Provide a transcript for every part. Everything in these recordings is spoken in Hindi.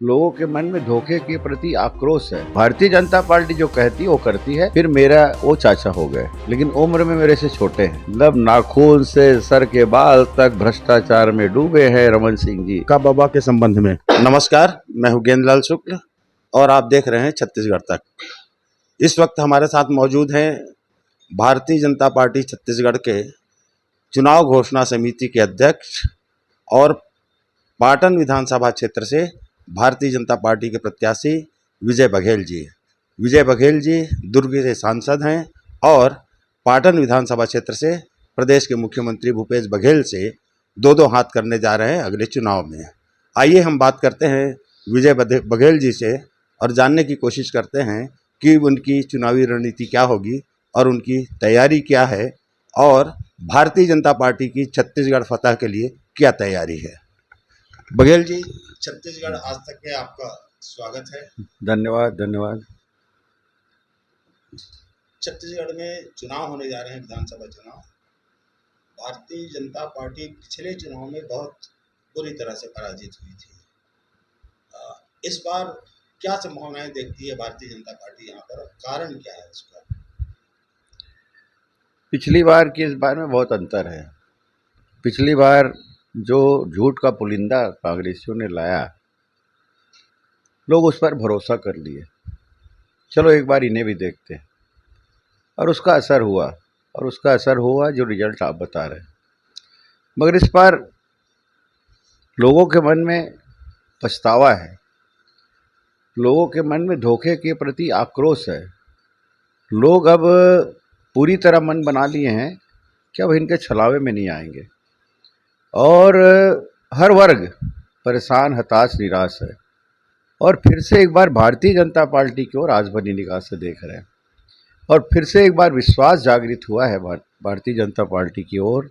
लोगों के मन में धोखे के प्रति आक्रोश है। भारतीय जनता पार्टी जो कहती है वो करती है। फिर मेरा वो चाचा हो गए, लेकिन उम्र में मेरे से छोटे हैं। मतलब नाखून से सर के बाल तक भ्रष्टाचार में डूबे हैं रमन सिंह जी का बाबा के संबंध में। नमस्कार, मैं हूं गेंदलाल शुक्ल और आप देख रहे हैं छत्तीसगढ़ तक। इस वक्त हमारे साथ मौजूद हैं भारतीय जनता पार्टी छत्तीसगढ़ के चुनाव घोषणा समिति के अध्यक्ष और पाटन विधानसभा क्षेत्र से भारतीय जनता पार्टी के प्रत्याशी विजय बघेल जी। विजय बघेल जी दुर्ग से सांसद हैं और पाटन विधानसभा क्षेत्र से प्रदेश के मुख्यमंत्री भूपेश बघेल से दो हाथ करने जा रहे हैं अगले चुनाव में। आइए हम बात करते हैं विजय बघेल जी से और जानने की कोशिश करते हैं कि उनकी चुनावी रणनीति क्या होगी और उनकी तैयारी क्या है और भारतीय जनता पार्टी की छत्तीसगढ़ फतह के लिए क्या तैयारी है। बघेल जी, छत्तीसगढ़ आज तक में आपका स्वागत है। धन्यवाद धन्यवाद। छत्तीसगढ़ में चुनाव होने जा रहे हैं, विधानसभा चुनाव। भारतीय जनता पार्टी पिछले चुनाव में बहुत बुरी तरह से पराजित हुई थी। इस बार क्या संभावनाएं देखती है भारतीय जनता पार्टी यहाँ पर, कारण क्या है इसका? पिछली बार की इस बार में बहुत अंतर है। पिछली बार जो झूठ का पुलिंदा कांग्रेसियों ने लाया, लोग उस पर भरोसा कर लिए। चलो एक बार इन्हें भी देखते हैं, और उसका असर हुआ जो रिजल्ट आप बता रहे हैं। मगर इस बार लोगों के मन में पछतावा है, लोगों के मन में धोखे के प्रति आक्रोश है। लोग अब पूरी तरह मन बना लिए हैं कि अब इनके छलावे में नहीं आएंगे, और हर वर्ग परेशान, हताश, निराश है। और फिर से एक बार भारतीय जनता पार्टी की ओर आजबनी निगाह से देख रहे हैं, और फिर से एक बार विश्वास जागृत हुआ है भारतीय जनता पार्टी की ओर।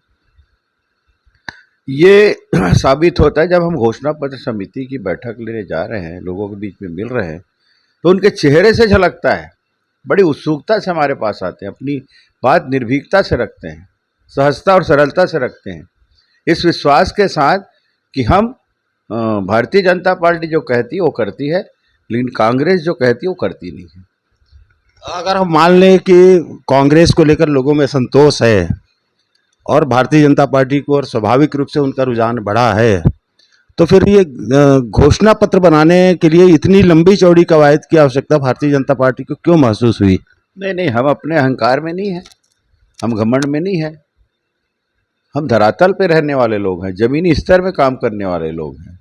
ये साबित होता है जब हम घोषणा पत्र समिति की बैठक लेने जा रहे हैं, लोगों के बीच में मिल रहे हैं, तो उनके चेहरे से झलकता है। बड़ी उत्सुकता से हमारे पास आते हैं, अपनी बात निर्भीकता से रखते हैं, सहजता और सरलता से रखते हैं, इस विश्वास के साथ कि हम भारतीय जनता पार्टी जो कहती है वो करती है, लेकिन कांग्रेस जो कहती है वो करती नहीं है। अगर हम मान लें कि कांग्रेस को लेकर लोगों में संतोष है और भारतीय जनता पार्टी को और स्वाभाविक रूप से उनका रुझान बढ़ा है, तो फिर ये घोषणा पत्र बनाने के लिए इतनी लंबी चौड़ी कवायद की आवश्यकता भारतीय जनता पार्टी को क्यों महसूस हुई? नहीं, हम अपने अहंकार में नहीं हैं, हम घमंड में नहीं हैं। हम धरातल पे रहने वाले लोग हैं, जमीनी स्तर में काम करने वाले लोग हैं,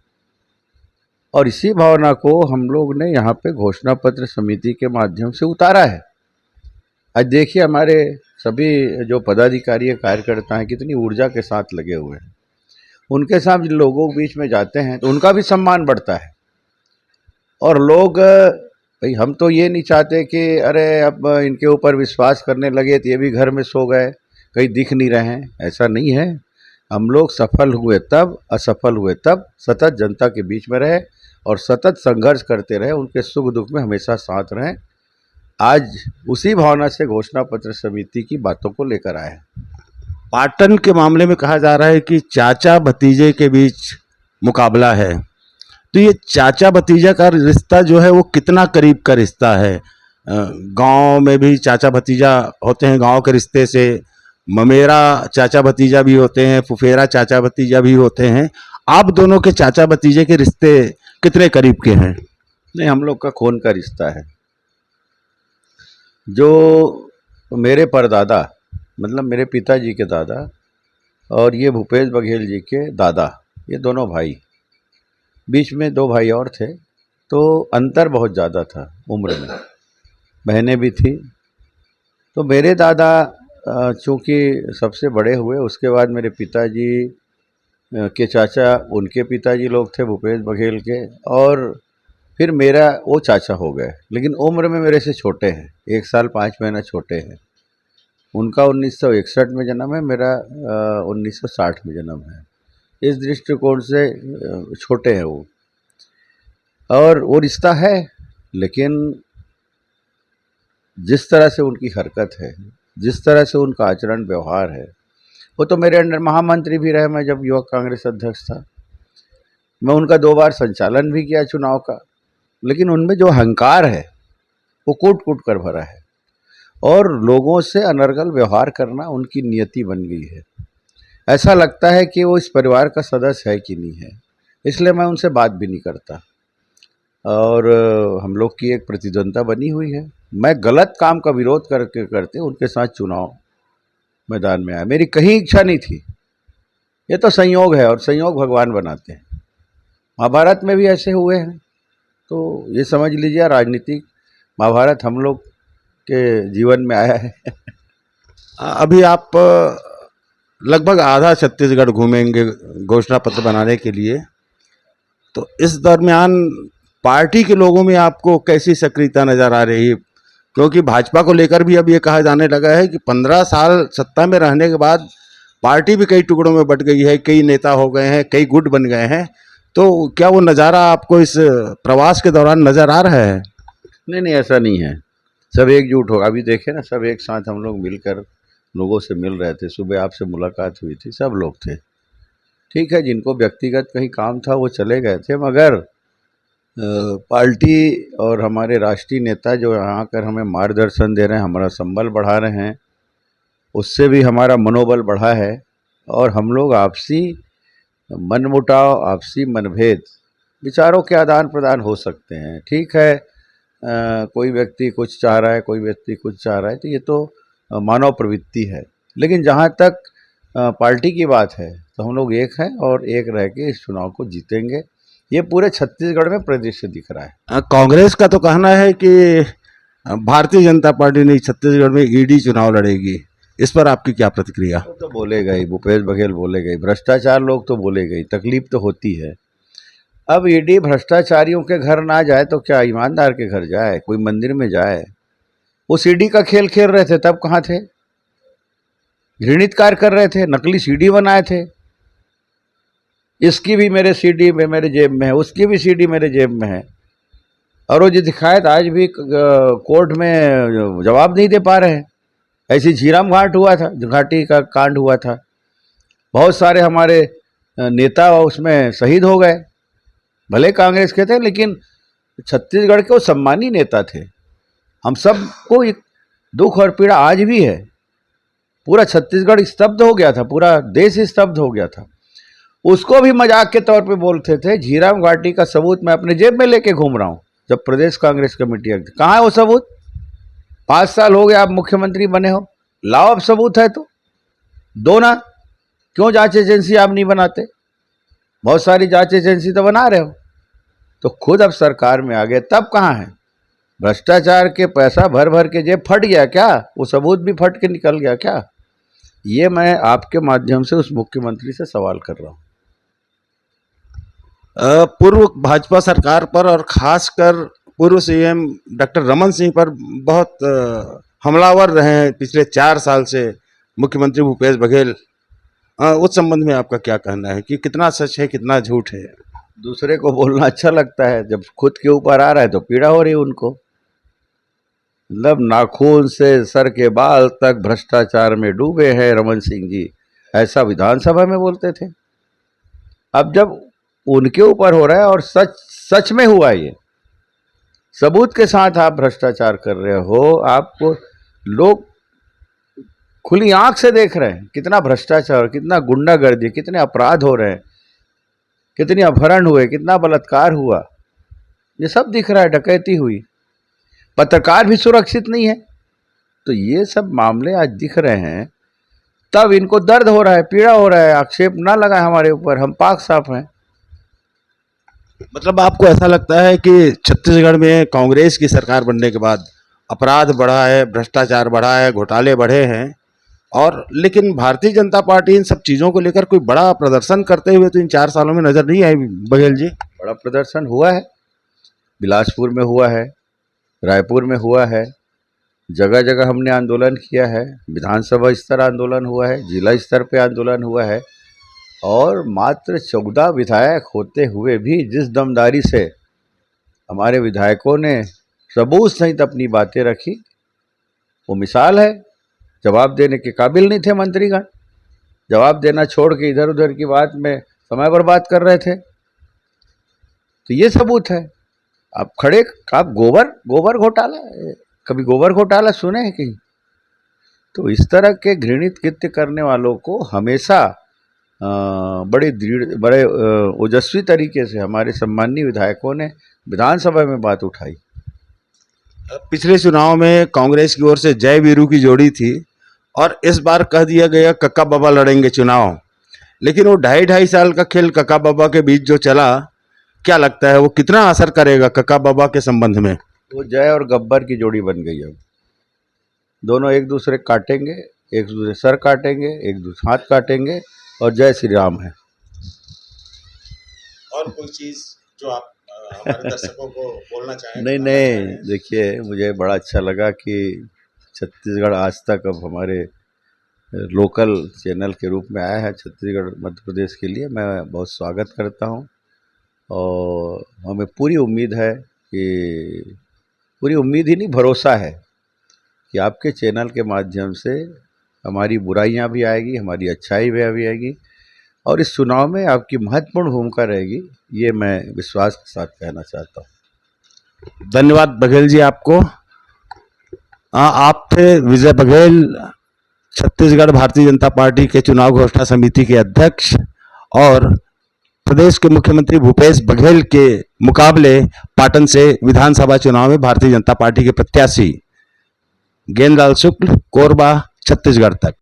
और इसी भावना को हम लोग ने यहाँ पे घोषणा पत्र समिति के माध्यम से उतारा है। आज देखिए हमारे सभी जो पदाधिकारी कार्यकर्ता हैं कितनी ऊर्जा के साथ लगे हुए हैं। उनके साथ जिन लोगों के बीच में जाते हैं तो उनका भी सम्मान बढ़ता है। और लोग, भाई हम तो ये नहीं चाहते कि अरे अब इनके ऊपर विश्वास करने लगे तो ये भी घर में सो गए, कहीं दिख नहीं रहे हैं। ऐसा नहीं है। हम लोग सफल हुए तब, असफल हुए तब, सतत जनता के बीच में रहे और सतत संघर्ष करते रहे, उनके सुख दुख में हमेशा साथ रहें। आज उसी भावना से घोषणा पत्र समिति की बातों को लेकर आए हैं। पाटन के मामले में कहा जा रहा है कि चाचा भतीजे के बीच मुकाबला है, तो ये चाचा भतीजा का रिश्ता जो है वो कितना करीब का रिश्ता है? गांव में भी चाचा भतीजा होते हैं, गांव के रिश्ते से ममेरा चाचा भतीजा भी होते हैं, फुफेरा चाचा भतीजा भी होते हैं। आप दोनों के चाचा भतीजे के रिश्ते कितने करीब के हैं? नहीं, हम लोग का खून का रिश्ता है। जो मेरे परदादा, मतलब मेरे पिताजी के दादा, और ये भूपेश बघेल जी के दादा, ये दोनों भाई, बीच में दो भाई और थे, तो अंतर बहुत ज़्यादा था उम्र में, बहनें भी थी। तो मेरे दादा चूँकि सबसे बड़े हुए, उसके बाद मेरे पिताजी के चाचा, उनके पिताजी लोग थे भूपेश बघेल के, और फिर मेरा वो चाचा हो गए, लेकिन उम्र में मेरे से छोटे हैं, 1 साल 5 महीना छोटे हैं। उनका 1961 में जन्म है, मेरा 1960 में जन्म है। इस दृष्टिकोण से छोटे हैं वो, और वो रिश्ता है। लेकिन जिस तरह से उनकी हरकत है, जिस तरह से उनका आचरण व्यवहार है, वो तो मेरे अंडर महामंत्री भी रहे, मैं जब युवक कांग्रेस अध्यक्ष था। मैं उनका 2 बार संचालन भी किया चुनाव का, लेकिन उनमें जो अहंकार है वो कूट कूट कर भरा है और लोगों से अनर्गल व्यवहार करना उनकी नियति बन गई है। ऐसा लगता है कि वो इस परिवार का सदस्य है कि नहीं है, इसलिए मैं उनसे बात भी नहीं करता। और हम लोग की एक प्रतिद्वंद्विता बनी हुई है। मैं गलत काम का विरोध करते उनके साथ चुनाव मैदान में आया। मेरी कहीं इच्छा नहीं थी, ये तो संयोग है और संयोग भगवान बनाते हैं। महाभारत में भी ऐसे हुए हैं, तो ये समझ लीजिए राजनीतिक महाभारत हम लोग के जीवन में आया है। अभी आप लगभग आधा छत्तीसगढ़ घूमेंगे घोषणा पत्र बनाने के लिए, तो इस दरमियान पार्टी के लोगों में आपको कैसी सक्रियता नजर आ रही है? क्योंकि भाजपा को लेकर भी अब ये कहा जाने लगा है कि 15 साल सत्ता में रहने के बाद पार्टी भी कई टुकड़ों में बट गई है, कई नेता हो गए हैं, कई गुट बन गए हैं। तो क्या वो नज़ारा आपको इस प्रवास के दौरान नजर आ रहा है? नहीं, ऐसा नहीं है। सब एकजुट होगा। अभी देखे ना, सब एक साथ हम लोग मिलकर लोगों से मिल रहे थे। सुबह आपसे मुलाकात हुई थी, सब लोग थे। ठीक है, जिनको व्यक्तिगत कहीं काम था वो चले गए थे, मगर पार्टी और हमारे राष्ट्रीय नेता जो यहाँ आकर हमें मार्गदर्शन दे रहे हैं, हमारा संबल बढ़ा रहे हैं, उससे भी हमारा मनोबल बढ़ा है। और हम लोग आपसी मनमुटाव, आपसी मनभेद, विचारों के आदान प्रदान हो सकते हैं। ठीक है, कोई व्यक्ति कुछ चाह रहा है, कोई व्यक्ति कुछ चाह रहा है, तो ये तो मानव प्रवृत्ति है। लेकिन जहाँ तक पार्टी की बात है तो हम लोग एक हैं और एक रह के इस चुनाव को जीतेंगे। ये पूरे छत्तीसगढ़ में परिदृश्य दिख रहा है। कांग्रेस का तो कहना है कि भारतीय जनता पार्टी नहीं, छत्तीसगढ़ में ईडी चुनाव लड़ेगी। इस पर आपकी क्या प्रतिक्रिया? तो बोलेगा ही, भूपेश बघेल बोलेगा ही, भ्रष्टाचार लोग तो बोलेगा ही, तकलीफ तो होती है। अब ईडी भ्रष्टाचारियों के घर ना जाए तो क्या ईमानदार के घर जाए, कोई मंदिर में जाए? वो सीडी का खेल खेल रहे थे तब कहाँ थे? घृणित कार्य कर रहे थे, नकली सीडी बनाए थे। इसकी भी मेरे सीडी में मेरे जेब में है, उसकी भी सीडी मेरे जेब में है, और वो जो दिखाए तो आज भी कोर्ट में जवाब नहीं दे पा रहे हैं। ऐसी झीरम घाट हुआ था, घाटी का कांड हुआ था, बहुत सारे हमारे नेता उसमें शहीद हो गए। भले कांग्रेस के थे, लेकिन छत्तीसगढ़ के वो सम्मानी नेता थे। हम सबको एक दुख और पीड़ा आज भी है। पूरा छत्तीसगढ़ स्तब्ध हो गया था, पूरा देश स्तब्ध हो गया था। उसको भी मजाक के तौर पे बोलते थे। झीरम घाटी का सबूत मैं अपने जेब में लेके घूम रहा हूँ। जब प्रदेश कांग्रेस कमेटी कहाँ है वो सबूत? 5 साल हो गए आप मुख्यमंत्री बने हो, लाओ अब सबूत है तो दो ना। क्यों जांच एजेंसी आप नहीं बनाते? बहुत सारी जांच एजेंसी तो बना रहे हो। तो खुद अब सरकार में आ गए, तब कहाँ है? भ्रष्टाचार के पैसा भर भर के जेब फट गया क्या? वो सबूत भी फट के निकल गया क्या? ये मैं आपके माध्यम से उस मुख्यमंत्री से सवाल कर रहा हूँ। पूर्व भाजपा सरकार पर और खासकर पूर्व सीएम डॉक्टर रमन सिंह पर बहुत हमलावर रहे हैं पिछले 4 साल से मुख्यमंत्री भूपेश बघेल। उस संबंध में आपका क्या कहना है कि कितना सच है, कितना झूठ है? दूसरे को बोलना अच्छा लगता है, जब खुद के ऊपर आ रहा है तो पीड़ा हो रही है उनको। मतलब नाखून से सर के बाल तक भ्रष्टाचार में डूबे हैं रमन सिंह जी, ऐसा विधानसभा में बोलते थे। अब जब उनके ऊपर हो रहा है और सच में हुआ, ये सबूत के साथ आप भ्रष्टाचार कर रहे हो, आपको लोग खुली आंख से देख रहे हैं कितना भ्रष्टाचार, कितना गुंडागर्दी, कितने अपराध हो रहे हैं, कितने अपहरण हुए, कितना बलात्कार हुआ, ये सब दिख रहा है। डकैती हुई, पत्रकार भी सुरक्षित नहीं है। तो ये सब मामले आज दिख रहे हैं, तब इनको दर्द हो रहा है, पीड़ा हो रहा है। आक्षेप ना लगाए हमारे ऊपर, हम पाक साफ हैं। मतलब आपको ऐसा लगता है कि छत्तीसगढ़ में कांग्रेस की सरकार बनने के बाद अपराध बढ़ा है, भ्रष्टाचार बढ़ा है, घोटाले बढ़े हैं, और लेकिन भारतीय जनता पार्टी इन सब चीज़ों को लेकर कोई बड़ा प्रदर्शन करते हुए तो इन 4 सालों में नजर नहीं आई बघेल जी? बड़ा प्रदर्शन हुआ है, बिलासपुर में हुआ है, रायपुर में हुआ है, जगह जगह हमने आंदोलन किया है, विधानसभा स्तर आंदोलन हुआ है, जिला स्तर पे आंदोलन हुआ है। और मात्र 14 विधायक होते हुए भी जिस दमदारी से हमारे विधायकों ने सबूत सहित अपनी बातें रखी, वो मिसाल है। जवाब देने के काबिल नहीं थे मंत्रीगण, जवाब देना छोड़ के इधर उधर की बात में समय बर्बाद कर रहे थे। तो ये सबूत है। आप खड़े, आप गोबर घोटाला, कभी गोबर घोटाला सुने हैं कहीं? तो इस तरह के घृणित कृत्य करने वालों को हमेशा बड़े ओजस्वी तरीके से हमारे सम्माननीय विधायकों ने विधानसभा में बात उठाई। पिछले चुनाव में कांग्रेस की ओर से जय वीरू की जोड़ी थी और इस बार कह दिया गया कक्का बाबा लड़ेंगे चुनाव, लेकिन वो 2.5 साल का खेल कक्का बाबा के बीच जो चला, क्या लगता है वो कितना असर करेगा कक्का बाबा के संबंध में? वो जय और गब्बर की जोड़ी बन गई। अब दोनों एक दूसरे काटेंगे, एक दूसरे सर काटेंगे, एक दूसरे हाथ काटेंगे और जय श्री राम है। और कोई चीज जो आप हमारे दर्शकों को बोलना चाहें? नहीं, देखिए मुझे बड़ा अच्छा लगा कि छत्तीसगढ़ आज तक अब हमारे लोकल चैनल के रूप में आया है छत्तीसगढ़ मध्य प्रदेश के लिए। मैं बहुत स्वागत करता हूं और हमें पूरी उम्मीद है कि, पूरी उम्मीद ही नहीं, भरोसा है कि आपके चैनल के माध्यम से हमारी बुराइयां भी आएगी, हमारी अच्छाई भी आएगी और इस चुनाव में आपकी महत्वपूर्ण भूमिका रहेगी, ये मैं विश्वास के साथ कहना चाहता हूँ। धन्यवाद बघेल जी आपको। आप थे विजय बघेल, छत्तीसगढ़ भारतीय जनता पार्टी के चुनाव घोषणा समिति के अध्यक्ष और प्रदेश के मुख्यमंत्री भूपेश बघेल के मुकाबले पाटन से विधानसभा चुनाव में भारतीय जनता पार्टी के प्रत्याशी गेंदलाल शुक्ल, कोरबा, छत्तीसगढ़ तक।